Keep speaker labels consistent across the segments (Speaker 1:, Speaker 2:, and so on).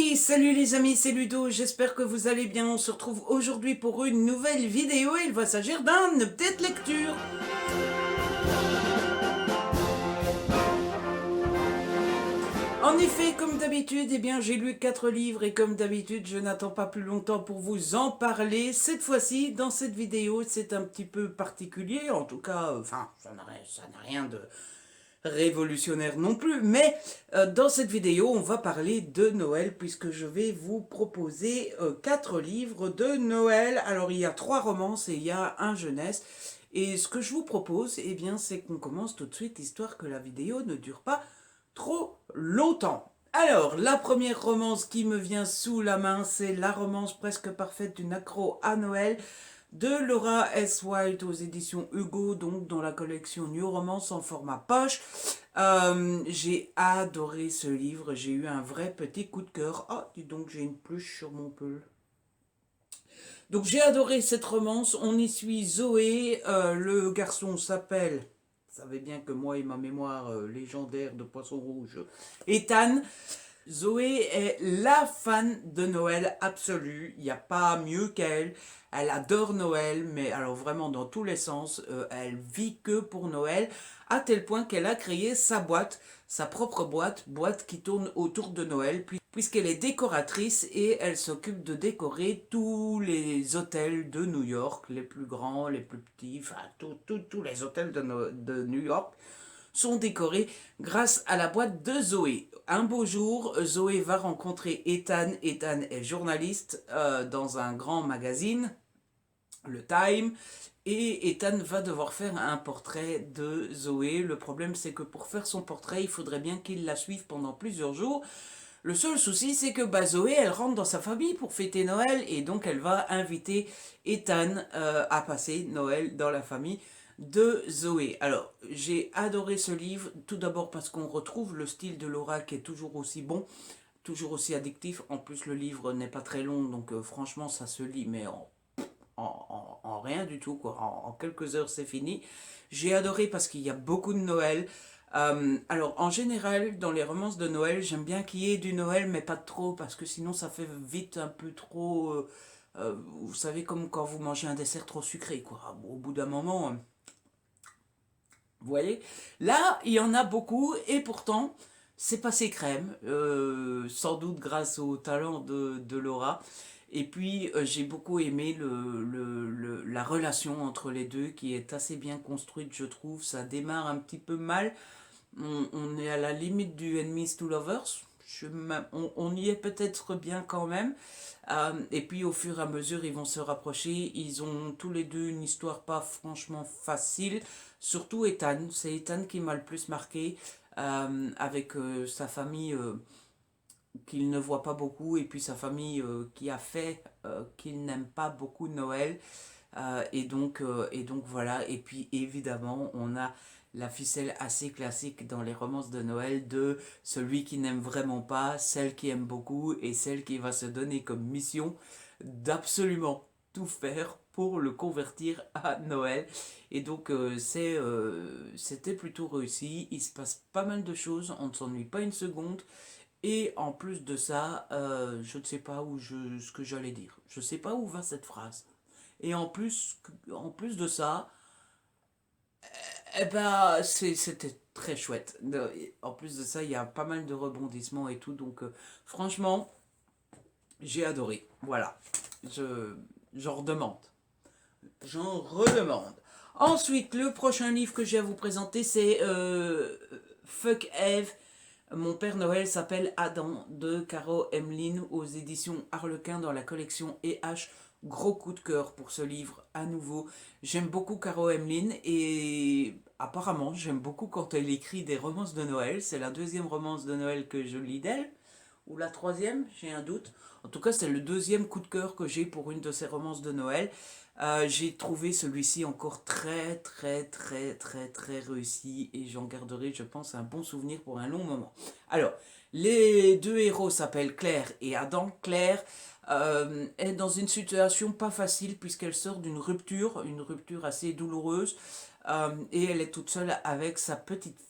Speaker 1: Hey, salut les amis, c'est Ludo, j'espère que vous allez bien. On se retrouve aujourd'hui pour une nouvelle vidéo et il va s'agir d'une petite lecture. En effet, comme d'habitude, j'ai lu 4 livres et comme d'habitude, je n'attends pas plus longtemps pour vous en parler. Cette fois-ci, dans cette vidéo, c'est un petit peu particulier, en tout cas, ça n'a rien de révolutionnaire non plus, mais dans cette vidéo, on va parler de Noël puisque je vais vous proposer 4 livres de Noël. Alors, il y a 3 romances et il y a un jeunesse. Et ce que je vous propose, c'est qu'on commence tout de suite, histoire que la vidéo ne dure pas trop longtemps. Alors, la première romance qui me vient sous la main, c'est la romance presque parfaite d'une accro à Noël de Laura S. White aux éditions Hugo, donc dans la collection New Romance en format poche. J'ai adoré ce livre, j'ai eu un vrai petit coup de cœur. Oh, dis donc, j'ai une pluche sur mon pull. Donc j'ai adoré cette romance, on y suit Zoé, le garçon s'appelle, vous savez bien que moi et ma mémoire légendaire de Poisson Rouge, Ethan. Zoé est la fan de Noël absolue, il n'y a pas mieux qu'elle, elle adore Noël, mais alors vraiment dans tous les sens, elle vit que pour Noël, à tel point qu'elle a créé sa boîte, sa propre boîte qui tourne autour de Noël, puisqu'elle est décoratrice et elle s'occupe de décorer tous les hôtels de New York, les plus grands, les plus petits, enfin tous les hôtels de New York sont décorés grâce à la boîte de Zoé. Un beau jour, Zoé va rencontrer Ethan. Ethan est journaliste dans un grand magazine, le Time, et Ethan va devoir faire un portrait de Zoé. Le problème, c'est que pour faire son portrait, il faudrait bien qu'il la suive pendant plusieurs jours. Le seul souci, c'est que Zoé, elle rentre dans sa famille pour fêter Noël et donc elle va inviter Ethan à passer Noël dans la famille de Zoé. Alors, j'ai adoré ce livre, tout d'abord parce qu'on retrouve le style de Laura qui est toujours aussi bon, toujours aussi addictif. En plus, le livre n'est pas très long, donc franchement, ça se lit, mais en rien du tout, quoi. En quelques heures, c'est fini. J'ai adoré parce qu'il y a beaucoup de Noël. Alors, en général, dans les romances de Noël, j'aime bien qu'il y ait du Noël, mais pas trop, parce que sinon, ça fait vite un peu trop. Vous savez, comme quand vous mangez un dessert trop sucré, quoi. Au bout d'un moment, vous voyez. Là, il y en a beaucoup, et pourtant, c'est passé crème, sans doute grâce au talent de Laura. Et puis, j'ai beaucoup aimé la relation entre les deux, qui est assez bien construite, je trouve. Ça démarre un petit peu mal. On est à la limite du Enemies to Lovers. On y est peut-être bien quand même. Et puis au fur et à mesure, ils vont se rapprocher. Ils ont tous les deux une histoire pas franchement facile. Surtout Ethan. C'est Ethan qui m'a le plus marqué. Avec sa famille qu'il ne voit pas beaucoup. Et puis sa famille qui a fait qu'il n'aime pas beaucoup Noël. Et donc voilà. Et puis évidemment, on a la ficelle assez classique dans les romances de Noël de celui qui n'aime vraiment pas, celle qui aime beaucoup et celle qui va se donner comme mission d'absolument tout faire pour le convertir à Noël. Et donc c'était plutôt réussi, il se passe pas mal de choses, on ne s'ennuie pas une seconde. Et en plus de ça, je ne sais pas ce que j'allais dire. Je ne sais pas où va cette phrase. Et en plus de ça, c'était très chouette. En plus de ça, il y a pas mal de rebondissements et tout. Donc, franchement, j'ai adoré. Voilà. J'en redemande. J'en redemande. Ensuite, le prochain livre que j'ai à vous présenter, c'est Fuck Eve. Mon Père Noël s'appelle Adam de Caro Emmeline aux éditions Harlequin dans la collection EH. Gros coup de cœur pour ce livre à nouveau. J'aime beaucoup Caro Emmeline et apparemment j'aime beaucoup quand elle écrit des romances de Noël. C'est la deuxième romance de Noël que je lis d'elle. Ou la troisième, j'ai un doute. En tout cas, c'est le deuxième coup de cœur que j'ai pour une de ces romances de Noël. J'ai trouvé celui-ci encore très, très, très, très, très réussi et j'en garderai, je pense, un bon souvenir pour un long moment. Alors, les deux héros s'appellent Claire et Adam. Claire est dans une situation pas facile puisqu'elle sort d'une rupture, une rupture assez douloureuse, et elle est toute seule avec sa petite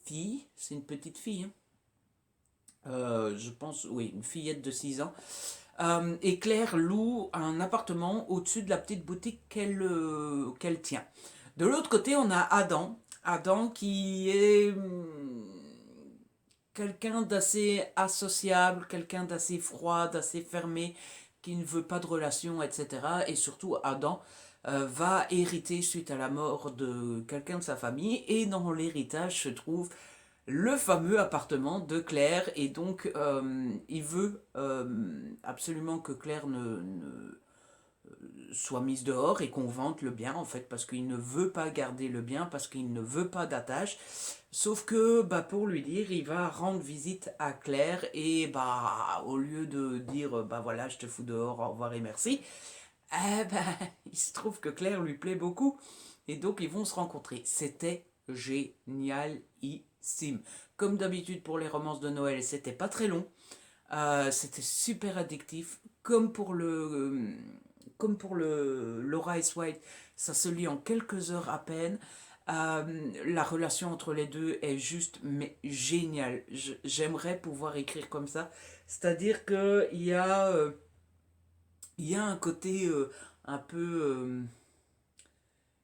Speaker 1: fille. C'est une petite fille, hein, Je pense, oui, une fillette de 6 ans. Et Claire loue un appartement au-dessus de la petite boutique qu'elle tient. De l'autre côté, on a Adam. Adam qui est quelqu'un d'assez associable, quelqu'un d'assez froid, d'assez fermé, qui ne veut pas de relation, etc. Et surtout, Adam va hériter suite à la mort de quelqu'un de sa famille. Et dans l'héritage se trouve le fameux appartement de Claire. Et donc, il veut absolument que Claire ne soit mise dehors et qu'on vende le bien, en fait, parce qu'il ne veut pas garder le bien, parce qu'il ne veut pas d'attache. Sauf que, bah, pour lui dire, il va rendre visite à Claire et, bah, au lieu de dire, bah voilà, je te fous dehors, au revoir et merci, eh ben, il se trouve que Claire lui plaît beaucoup et donc ils vont se rencontrer. C'était génialissime. Comme d'habitude pour les romances de Noël, c'était pas très long. C'était super addictif. Comme pour le Laura Ice White, ça se lit en quelques heures à peine. La relation entre les deux est juste mais géniale. J'aimerais pouvoir écrire comme ça. C'est-à-dire que il y a un côté un peu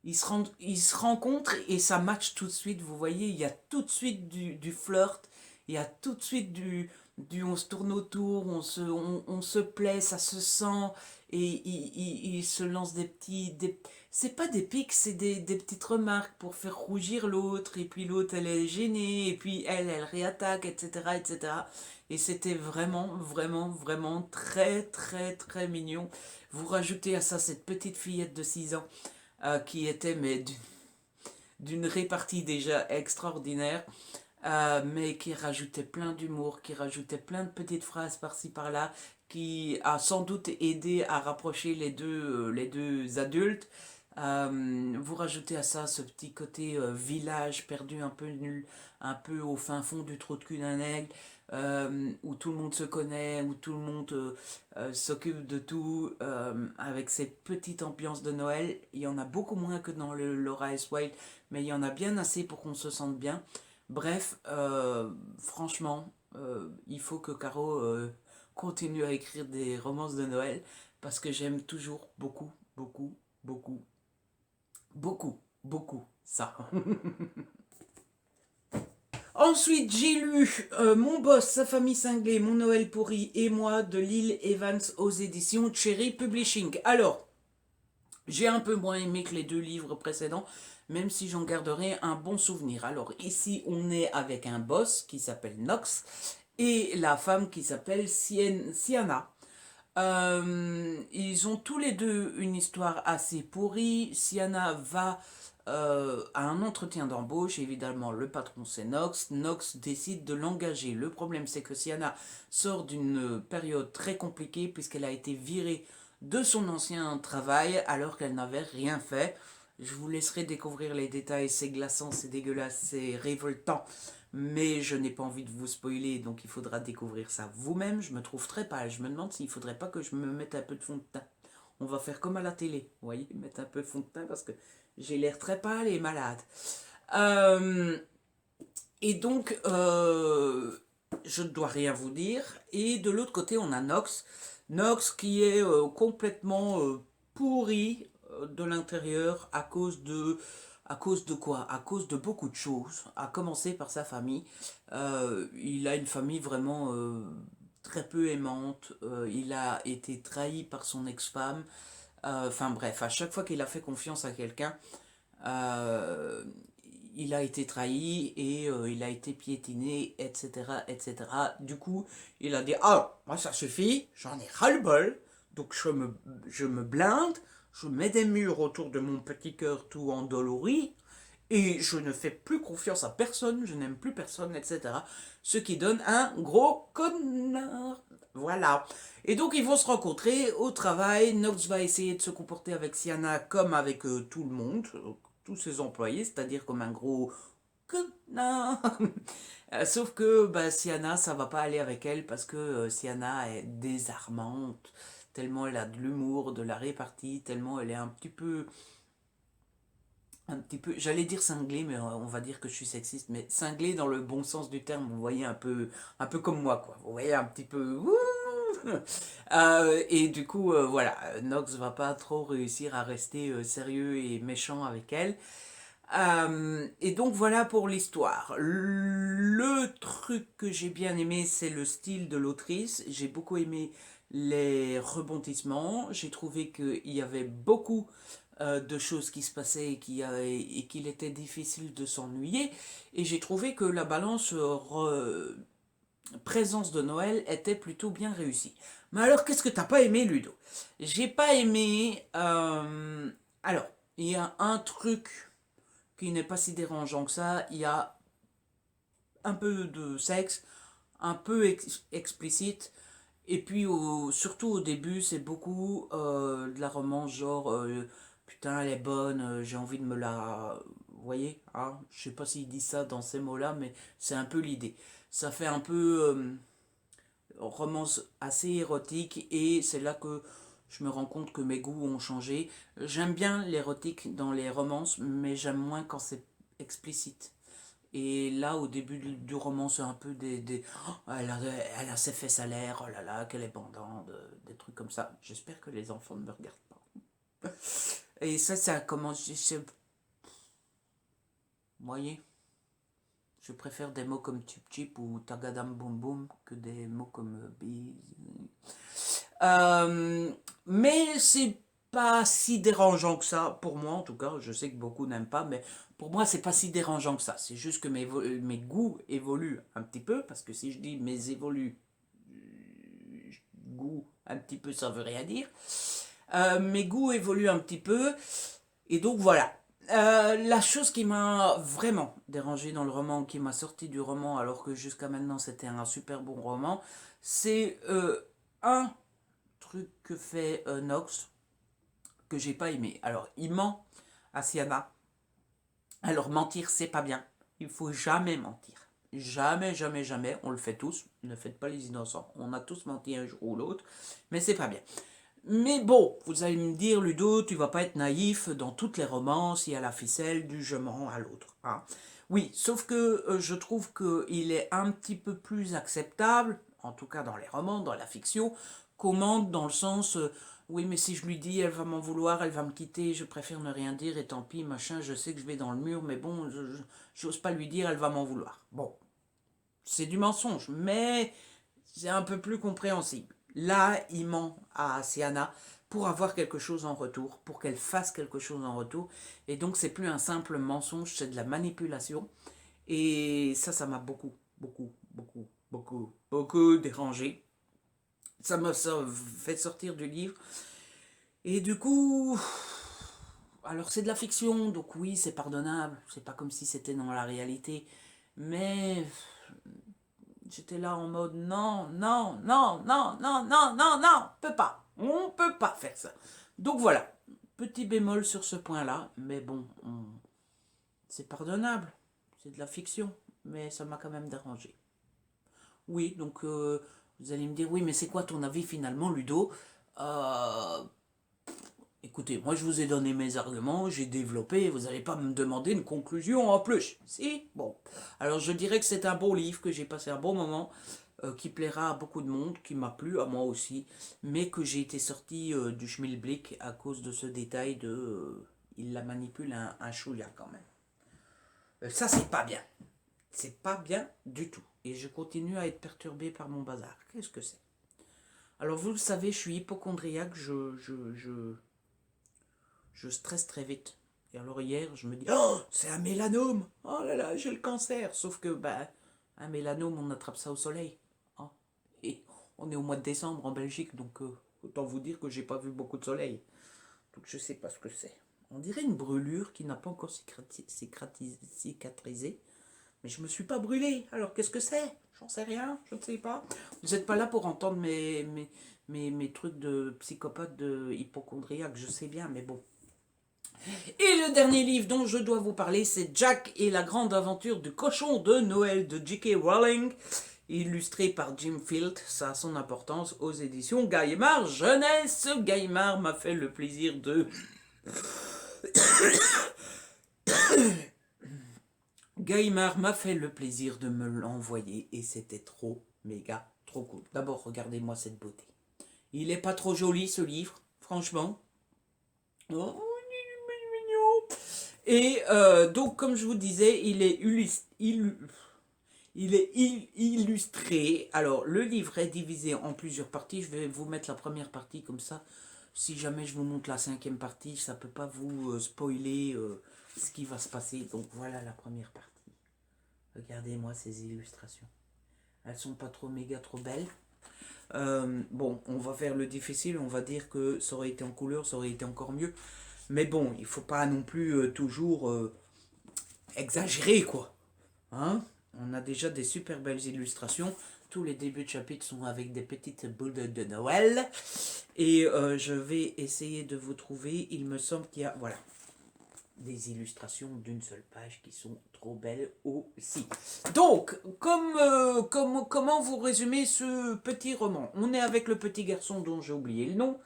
Speaker 1: ils se rencontrent et ça match tout de suite. Vous voyez, il y a tout de suite du flirt, il y a tout de suite on se tourne autour, on se plaît, ça se sent, et il se lance c'est pas des pics, c'est des petites remarques pour faire rougir l'autre, et puis l'autre elle est gênée, et puis elle réattaque, etc., etc. Et c'était vraiment, vraiment, vraiment très, très, très mignon. Vous rajoutez à ça cette petite fillette de 6 ans qui était mais d'une répartie déjà extraordinaire, mais qui rajoutait plein d'humour, qui rajoutait plein de petites phrases par-ci par-là, qui a sans doute aidé à rapprocher les deux adultes. Vous rajoutez à ça ce petit côté village perdu un peu nul, un peu au fin fond du trou de cul d'un aigle, où tout le monde se connaît, où tout le monde s'occupe de tout, avec cette petite ambiance de Noël. Il y en a beaucoup moins que dans le Laura S. Wild, mais il y en a bien assez pour qu'on se sente bien. Bref, franchement, il faut que Caro continue à écrire des romances de Noël, parce que j'aime toujours beaucoup, beaucoup, beaucoup, beaucoup, beaucoup ça. Ensuite, j'ai lu Mon boss, sa famille cinglée, Mon Noël pourri et moi de Lil Evans aux éditions Cherry Publishing. Alors, j'ai un peu moins aimé que les deux livres précédents, même si j'en garderai un bon souvenir. Alors, ici, on est avec un boss qui s'appelle Nox et la femme qui s'appelle Sienna. Ils ont tous les deux une histoire assez pourrie. Sienna va à un entretien d'embauche. Évidemment, le patron c'est Nox. Nox décide de l'engager. Le problème c'est que Sienna sort d'une période très compliquée puisqu'elle a été virée de son ancien travail alors qu'elle n'avait rien fait. Je vous laisserai découvrir les détails. C'est glaçant, c'est dégueulasse, c'est révoltant. Mais je n'ai pas envie de vous spoiler, donc il faudra découvrir ça vous-même. Je me trouve très pâle. Je me demande s'il ne faudrait pas que je me mette un peu de fond de teint. On va faire comme à la télé, vous voyez, mettre un peu de fond de teint parce que j'ai l'air très pâle et malade. Euh, et donc, je ne dois rien vous dire. Et de l'autre côté, on a Nox. Nox qui est complètement pourri de l'intérieur à cause de quoi? À cause de beaucoup de choses. À commencer par sa famille. Il a une famille vraiment très peu aimante. Il a été trahi par son ex-femme. Enfin bref, à chaque fois qu'il a fait confiance à quelqu'un, euh, il a été trahi et il a été piétiné, etc., etc. Du coup, il a dit, ah, moi ça suffit, j'en ai ras-le-bol, donc je me blinde, je mets des murs autour de mon petit cœur tout endolori, et je ne fais plus confiance à personne, je n'aime plus personne, etc. Ce qui donne un gros connard. Voilà. Et donc ils vont se rencontrer au travail. Nox va essayer de se comporter avec Sienna comme avec tout le monde, tous ses employés, c'est-à-dire comme un gros connard. Sauf que bah, Sienna, ça va pas aller avec elle parce que Sienna est désarmante, tellement elle a de l'humour, de la répartie, tellement elle est un petit peu un petit peu, j'allais dire cinglé, mais on va dire que je suis sexiste, mais cinglé dans le bon sens du terme, vous voyez, un peu comme moi, quoi. Vous voyez, un petit peu... Wouh. Et du coup, voilà, Nox va pas trop réussir à rester sérieux et méchant avec elle. Et donc voilà pour l'histoire. Le truc que j'ai bien aimé, c'est le style de l'autrice. J'ai beaucoup aimé les rebondissements. J'ai trouvé qu'il y avait beaucoup de choses qui se passaient et qu'il était difficile de s'ennuyer. Et j'ai trouvé que la balance présence de Noël était plutôt bien réussie. Mais alors, qu'est-ce que t'as pas aimé, Ludo? J'ai pas aimé... alors, il y a un truc qui n'est pas si dérangeant que ça. Il y a un peu de sexe, un peu explicite. Et puis, surtout au début, c'est beaucoup de la romance, genre, putain, elle est bonne, j'ai envie de me la... Vous voyez, hein, je sais pas s'il dit ça dans ces mots-là, mais c'est un peu l'idée. Ça fait un peu romance assez érotique, et c'est là que je me rends compte que mes goûts ont changé. J'aime bien l'érotique dans les romances, mais j'aime moins quand c'est explicite. Et là, au début du roman, c'est un peu oh, elle a ses fesses à l'air, oh là là, qu'elle est bandante, des trucs comme ça. J'espère que les enfants ne me regardent pas. Et ça commence. Vous voyez, je préfère des mots comme tip tip ou tagadam boum boum que des mots comme bise. Mais c'est pas si dérangeant que ça, pour moi en tout cas. Je sais que beaucoup n'aiment pas, mais pour moi c'est pas si dérangeant que ça. C'est juste que mes goûts évoluent un petit peu, parce que si je dis goûts un petit peu, ça veut rien dire. Mes goûts évoluent un petit peu, et donc voilà. La chose qui m'a vraiment dérangé dans le roman, qui m'a sorti du roman alors que jusqu'à maintenant c'était un super bon roman, c'est un truc que fait Nox que j'ai pas aimé. Alors, il ment à Sienna. Alors, mentir, c'est pas bien. Il faut jamais mentir. Jamais, jamais, jamais. On le fait tous. Ne faites pas les innocents. On a tous menti un jour ou l'autre. Mais c'est pas bien. Mais bon, vous allez me dire, Ludo, tu vas pas être naïf. Dans toutes les romances, il y a la ficelle du je mens à l'autre. Hein. Oui, sauf que je trouve qu'il est un petit peu plus acceptable, en tout cas dans les romans, dans la fiction, qu'on mente dans le sens, oui, mais si je lui dis, elle va m'en vouloir, elle va me quitter, je préfère ne rien dire, et tant pis, machin, je sais que je vais dans le mur, mais bon, j'ose pas lui dire, elle va m'en vouloir. Bon, c'est du mensonge, mais c'est un peu plus compréhensible. Là, il ment à Siana pour avoir quelque chose en retour, pour qu'elle fasse quelque chose en retour. Et donc, c'est plus un simple mensonge, c'est de la manipulation. Et ça m'a beaucoup, beaucoup, beaucoup, beaucoup, beaucoup dérangé. Ça m'a fait sortir du livre. Et du coup, alors c'est de la fiction, donc oui, c'est pardonnable. C'est pas comme si c'était dans la réalité. Mais j'étais là en mode non, non, non, non, non, non, non, non, on peut pas faire ça. Donc voilà, petit bémol sur ce point-là, mais bon, c'est pardonnable, c'est de la fiction, mais ça m'a quand même dérangé. Oui, donc vous allez me dire, oui, mais c'est quoi ton avis finalement, Ludo? euh, Écoutez, moi je vous ai donné mes arguments, j'ai développé, vous n'allez pas me demander une conclusion en plus. Si? Bon. Alors je dirais que c'est un bon livre, que j'ai passé un bon moment, qui plaira à beaucoup de monde, qui m'a plu, à moi aussi, mais que j'ai été sorti du schmilblick à cause de ce détail de... il la manipule un chouïa quand même. Ça c'est pas bien. C'est pas bien du tout. Et je continue à être perturbé par mon bazar. Qu'est-ce que c'est? Alors vous le savez, je suis hypochondriaque, je stresse très vite. Et alors hier, je me dis, oh, c'est un mélanome. Oh là là, j'ai le cancer. Sauf que, bah, un mélanome, on attrape ça au soleil. Hein. Et on est au mois de décembre en Belgique, donc autant vous dire que j'ai pas vu beaucoup de soleil. Donc je sais pas ce que c'est. On dirait une brûlure qui n'a pas encore cicatrisé. Mais je me suis pas brûlé. Alors qu'est-ce que c'est? J'en sais rien, je ne sais pas. Vous n'êtes pas là pour entendre mes trucs de psychopathe, de hypochondriaque, je sais bien, mais bon. Et le dernier livre dont je dois vous parler, c'est Jack et la grande aventure du cochon de Noël de J.K. Rowling, illustré par Jim Field. Ça a son importance aux éditions Gallimard Jeunesse. Gallimard m'a fait le plaisir de Gaimard m'a fait le plaisir de me l'envoyer et c'était trop, méga, trop cool. D'abord, regardez-moi cette beauté. Il est pas trop joli ce livre, franchement. Oh, il est mignon. Et donc, comme je vous disais, il est illustré. Alors, le livre est divisé en plusieurs parties. Je vais vous mettre la première partie comme ça. Si jamais je vous montre la cinquième partie, ça ne peut pas vous spoiler ce qui va se passer. Donc, voilà la première partie. Regardez-moi ces illustrations. Elles sont pas trop méga trop belles. Bon, on va faire le difficile. On va dire que ça aurait été en couleur, ça aurait été encore mieux. Mais bon, il faut pas non plus toujours exagérer, quoi. Hein? On a déjà des super belles illustrations. Tous les débuts de chapitre sont avec des petites boules de Noël. Et je vais essayer de vous trouver. Il me semble qu'il y a, voilà, des illustrations d'une seule page qui sont trop belles aussi. Donc, comment vous résumez ce petit roman? On est avec le petit garçon dont j'ai oublié le nom.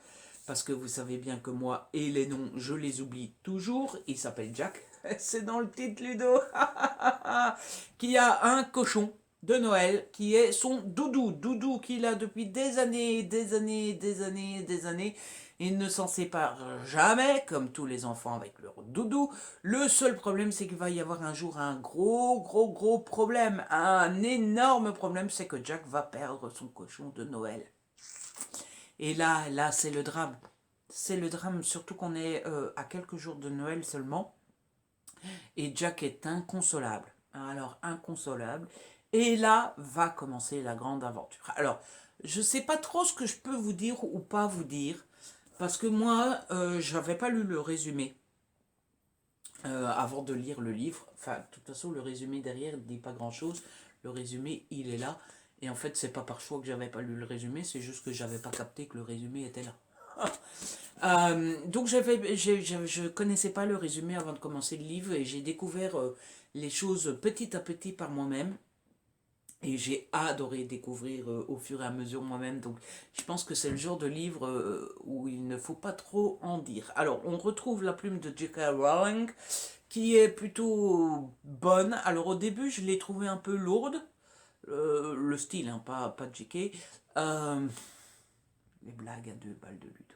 Speaker 1: Parce que vous savez bien que moi et les noms, je les oublie toujours. Il s'appelle Jack. C'est dans le titre Ludo. Qui a un cochon de Noël qui est son doudou. Doudou qu'il a depuis des années, des années, des années, des années. Il ne s'en sépare jamais, comme tous les enfants avec leur doudou. Le seul problème, c'est qu'il va y avoir un jour un gros problème. Un énorme problème, c'est que Jack va perdre son cochon de Noël. Et là, c'est le drame. C'est le drame, surtout qu'on est à quelques jours de Noël seulement. Et Jack est inconsolable. Alors, inconsolable. Et là, va commencer la grande aventure. Alors, je ne sais pas trop ce que je peux vous dire ou pas vous dire. Parce que moi, je n'avais pas lu le résumé avant de lire le livre. Enfin, de toute façon, le résumé derrière ne dit pas grand-chose. Le résumé, il est là. Et en fait, c'est pas par choix que j'avais pas lu le résumé, c'est juste que j'avais pas capté que le résumé était là. Donc je connaissais pas le résumé avant de commencer le livre et j'ai découvert les choses petit à petit par moi-même. Et j'ai adoré découvrir au fur et à mesure moi-même. Donc je pense que c'est le genre de livre où il ne faut pas trop en dire. Alors on retrouve la plume de J.K. Rowling qui est plutôt bonne. Alors au début je l'ai trouvée un peu lourde. Le style, hein, pas J.K. Les blagues à 2 balles de Ludo.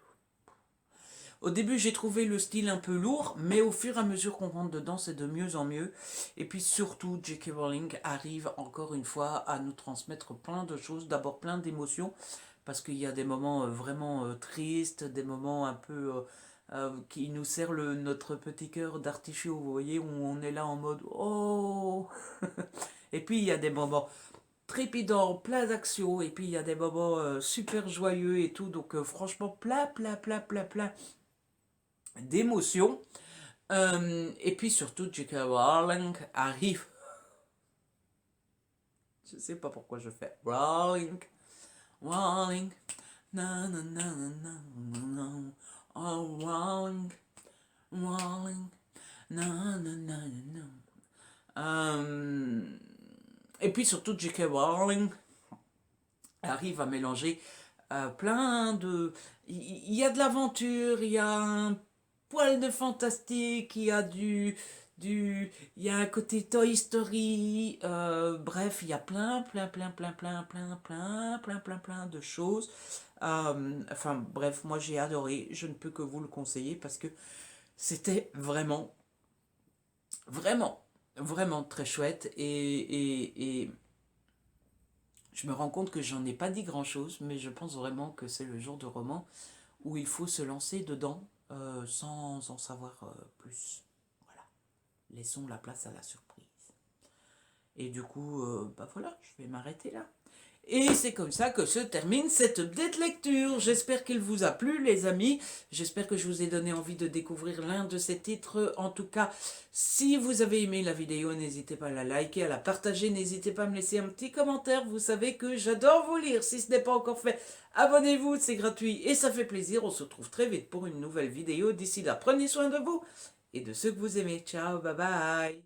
Speaker 1: Au début, j'ai trouvé le style un peu lourd, mais au fur et à mesure qu'on rentre dedans, c'est de mieux en mieux. Et puis surtout, J.K. Rowling arrive encore une fois à nous transmettre plein de choses, d'abord plein d'émotions, parce qu'il y a des moments vraiment tristes, des moments un peu qui nous serrent notre petit cœur d'artichaut, vous voyez, où on est là en mode « Oh !» Et puis il y a des moments trépidant, plein d'action, et puis il y a des moments super joyeux et tout, donc franchement plein d'émotions. Et puis surtout J.K. Rowling arrive, je sais pas pourquoi je fais Rowling, Rowling, na na na na na na, oh Rowling, Rowling, na na na na. Et puis surtout J.K. Rowling arrive à mélanger plein de... Il y a de l'aventure, il y a un poil de fantastique, il y a il y a un côté Toy Story, bref, il y a plein de choses. Enfin bref, moi j'ai adoré, je ne peux que vous le conseiller parce que c'était vraiment très chouette et je me rends compte que j'en ai pas dit grand chose, mais je pense vraiment que c'est le genre de roman où il faut se lancer dedans sans en savoir plus. Voilà. Laissons la place à la surprise. Et du coup, bah voilà, je vais m'arrêter là. Et c'est comme ça que se termine cette update lecture. J'espère qu'il vous a plu, les amis. J'espère que je vous ai donné envie de découvrir l'un de ces titres. En tout cas, si vous avez aimé la vidéo, n'hésitez pas à la liker, à la partager. N'hésitez pas à me laisser un petit commentaire. Vous savez que j'adore vous lire. Si ce n'est pas encore fait, abonnez-vous, c'est gratuit et ça fait plaisir. On se retrouve très vite pour une nouvelle vidéo. D'ici là, prenez soin de vous et de ceux que vous aimez. Ciao, bye bye.